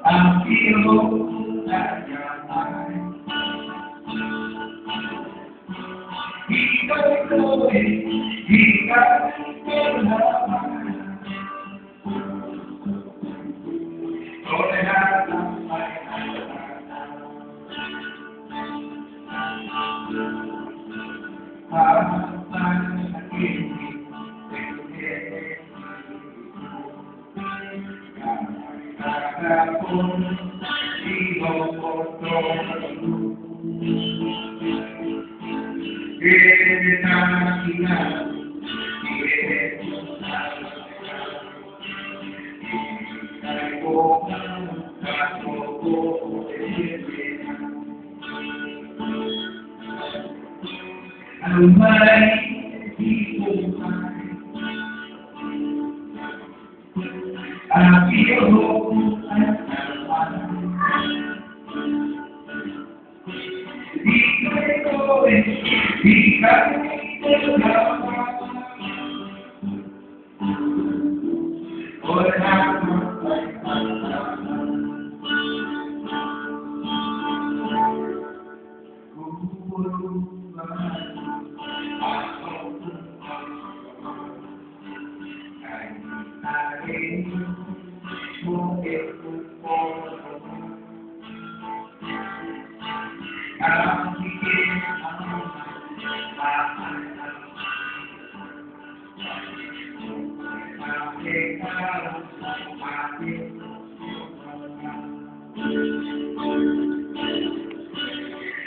I feel that you're mine. He got going, he got going up. Oh, they have I feel hope and he got going, he got going up. Oh, it happened like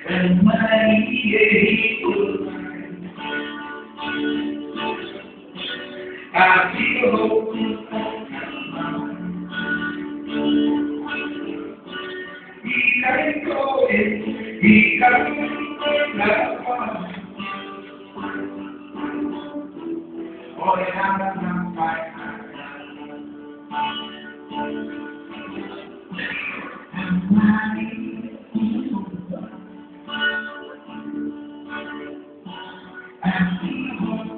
and my I feel hope. He got going, he got going. Oh, I'm fine. And